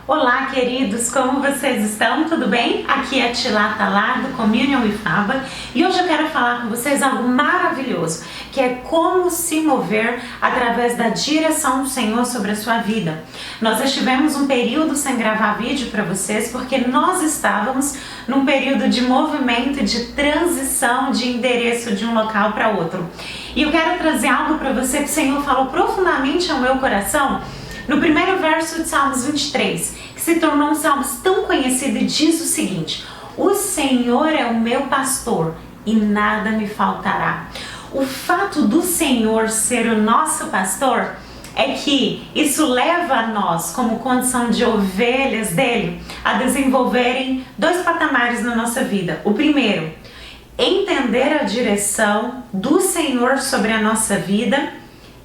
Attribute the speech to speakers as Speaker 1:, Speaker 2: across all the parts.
Speaker 1: Olá, queridos, como vocês estão? Tudo bem? Aqui é a Tilata Lar do Communion with Faba e hoje eu quero falar com vocês algo maravilhoso, que é como se mover através da direção do Senhor sobre a sua vida. Nós estivemos um período sem gravar vídeo para vocês porque nós estávamos num período de movimento, de transição de endereço de um local para outro. E eu quero trazer algo para você que o Senhor falou profundamente ao meu coração no primeiro verso de Salmos 23, que se tornou um salmo tão conhecido e diz o seguinte: o Senhor é o meu pastor e nada me faltará. O fato do Senhor ser o nosso pastor é que isso leva a nós, como condição de ovelhas dele, a desenvolverem dois patamares na nossa vida. O primeiro, entender a direção do Senhor sobre a nossa vida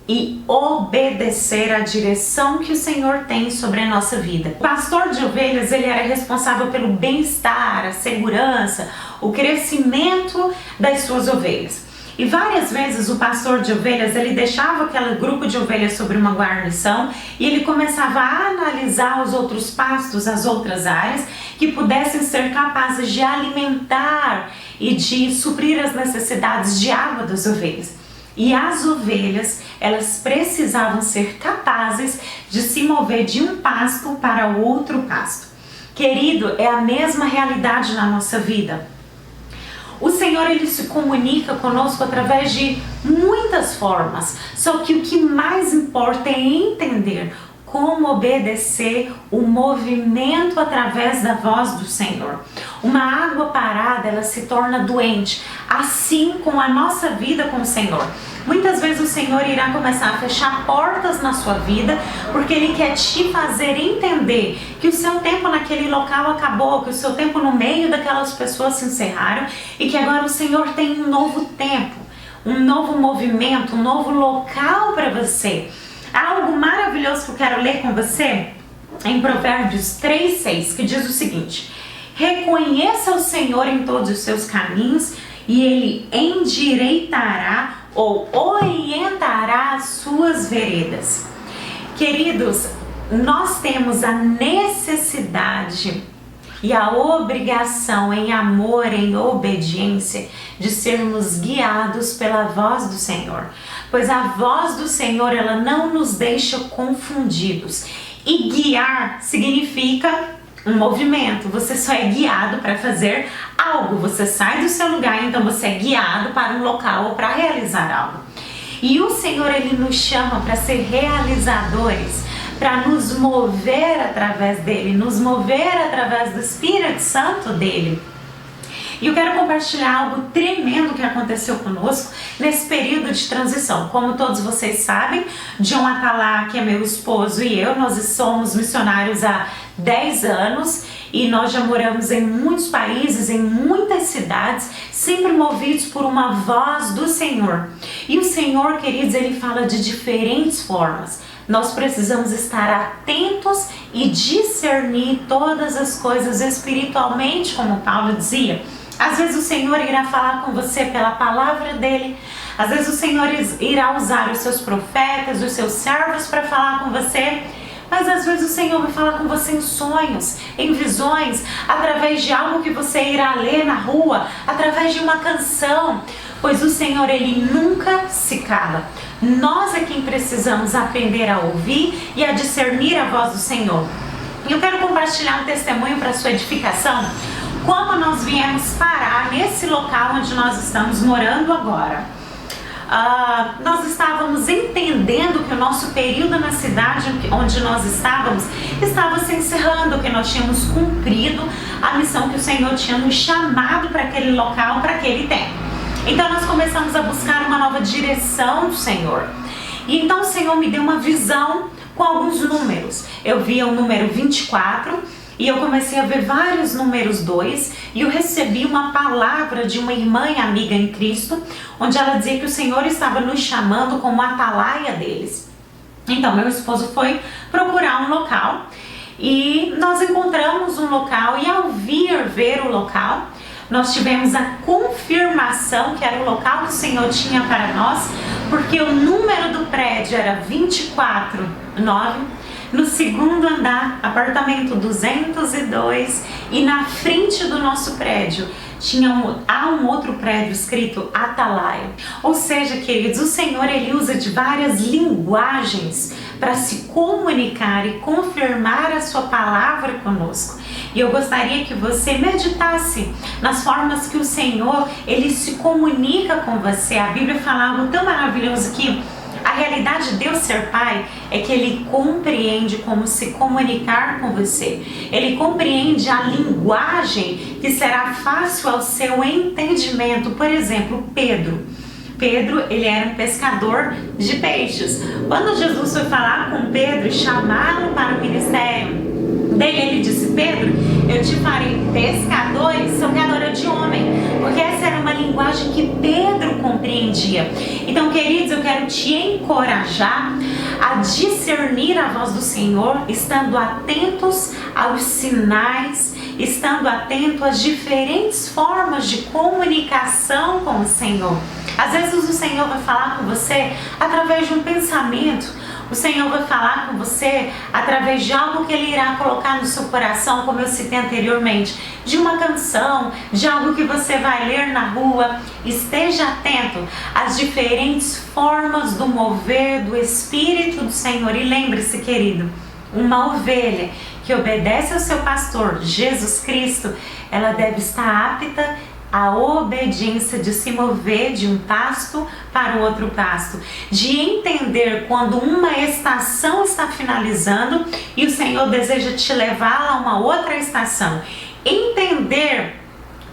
Speaker 1: e obedecer à direção que o Senhor tem sobre a nossa vida. O pastor de ovelhas, ele era responsável pelo bem-estar, a segurança, o crescimento das suas ovelhas. E várias vezes o pastor de ovelhas, ele deixava aquele grupo de ovelhas sobre uma guarnição e ele começava a analisar os outros pastos, as outras áreas que pudessem ser capazes de alimentar e de suprir as necessidades de água das ovelhas. E as ovelhas, elas precisavam ser capazes de se mover de um pasto para outro pasto. Querido, é a mesma realidade na nossa vida. O Senhor, ele se comunica conosco através de muitas formas, só que o que mais importa é entender como obedecer o movimento através da voz do Senhor. Uma água parada, ela se torna doente, assim com a nossa vida com o Senhor. Muitas vezes o Senhor irá começar a fechar portas na sua vida, porque Ele quer te fazer entender que o seu tempo naquele local acabou, que o seu tempo no meio daquelas pessoas se encerraram e que agora o Senhor tem um novo tempo, um novo movimento, um novo local para você. Algo maravilhoso que eu quero ler com você em Provérbios 3:6, que diz o seguinte: reconheça o Senhor em todos os seus caminhos e Ele endireitará ou orientará as suas veredas. Queridos, nós temos a necessidade e a obrigação em amor, em obediência, de sermos guiados pela voz do Senhor. Pois a voz do Senhor, ela não nos deixa confundidos. E guiar significa um movimento. Você só é guiado para fazer algo. Você sai do seu lugar, então você é guiado para um local ou para realizar algo. E o Senhor, ele nos chama para ser realizadores, para nos mover através dele, nos mover através do Espírito Santo dele. E eu quero compartilhar algo tremendo que aconteceu conosco nesse período de transição. Como todos vocês sabem, John Atalá, que é meu esposo, e eu, nós somos missionários há 10 anos e nós já moramos em muitos países, em muitas cidades, sempre movidos por uma voz do Senhor. E o Senhor, queridos, ele fala de diferentes formas. Nós precisamos estar atentos e discernir todas as coisas espiritualmente, como Paulo dizia. Às vezes o Senhor irá falar com você pela palavra dele. Às vezes o Senhor irá usar os seus profetas, os seus servos para falar com você. Mas às vezes o Senhor vai falar com você em sonhos, em visões, através de algo que você irá ler na rua, através de uma canção. Pois o Senhor, ele nunca se cala. Nós é quem precisamos aprender a ouvir e a discernir a voz do Senhor. E eu quero compartilhar um testemunho para sua edificação. Como nós viemos parar nesse local onde nós estamos morando agora. Nós estávamos entendendo que o nosso período na cidade onde nós estávamos estava se encerrando, que nós tínhamos cumprido a missão que o Senhor tinha nos chamado para aquele local, para aquele tempo. Então nós começamos a buscar uma nova direção do Senhor. E então o Senhor me deu uma visão com alguns números. Eu via o número 24 e eu comecei a ver vários números 2 e eu recebi uma palavra de uma irmã e amiga em Cristo, onde ela dizia que o Senhor estava nos chamando como atalaia deles. Então meu esposo foi procurar um local e nós encontramos um local e ao vir ver o local, nós tivemos a confirmação que era o local que o Senhor tinha para nós, porque o número do prédio era 249, no segundo andar, apartamento 202, e na frente do nosso prédio há um outro prédio escrito Atalaia. Ou seja, queridos, o Senhor ele usa de várias linguagens para se comunicar e confirmar a sua palavra conosco. E eu gostaria que você meditasse nas formas que o Senhor ele se comunica com você. A Bíblia fala algo tão maravilhoso que a realidade de Deus ser Pai é que Ele compreende como se comunicar com você. Ele compreende a linguagem que será fácil ao seu entendimento. Por exemplo, Pedro, ele era um pescador de peixes. Quando Jesus foi falar com Pedro e chamá-lo para o ministério dele, ele disse: Pedro, eu te farei salgadora de homem, porque essa era uma linguagem que Pedro compreendia. Então, queridos, eu quero te encorajar a discernir a voz do Senhor, estando atentos aos sinais, estando atento às diferentes formas de comunicação com o Senhor. Às vezes o Senhor vai falar com você através de um pensamento. O Senhor vai falar com você através de algo que Ele irá colocar no seu coração, como eu citei anteriormente, de uma canção, de algo que você vai ler na rua. Esteja atento às diferentes formas do mover do Espírito do Senhor. E lembre-se, querido, uma ovelha que obedece ao seu pastor, Jesus Cristo, ela deve estar apta a obediência de se mover de um pasto para o outro pasto, de entender quando uma estação está finalizando e o Senhor deseja te levar a uma outra estação. Entender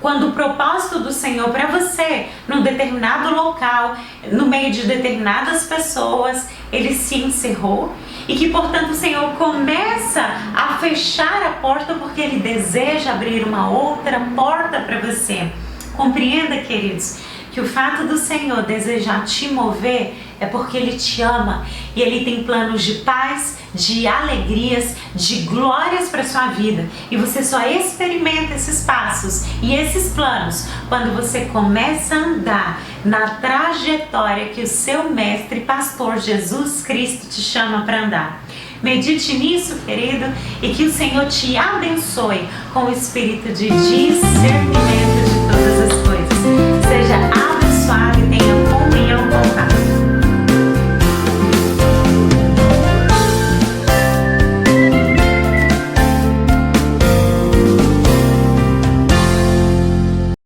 Speaker 1: quando o propósito do Senhor para você, num determinado local, no meio de determinadas pessoas, ele se encerrou e que, portanto, o Senhor começa a fechar a porta porque Ele deseja abrir uma outra porta para você. Compreenda, queridos, que o fato do Senhor desejar te mover é porque Ele te ama e Ele tem planos de paz, de alegrias, de glórias para a sua vida. E você só experimenta esses passos e esses planos quando você começa a andar na trajetória que o seu mestre e pastor Jesus Cristo te chama para andar. Medite nisso, querido, e que o Senhor te abençoe com o espírito de discernimento de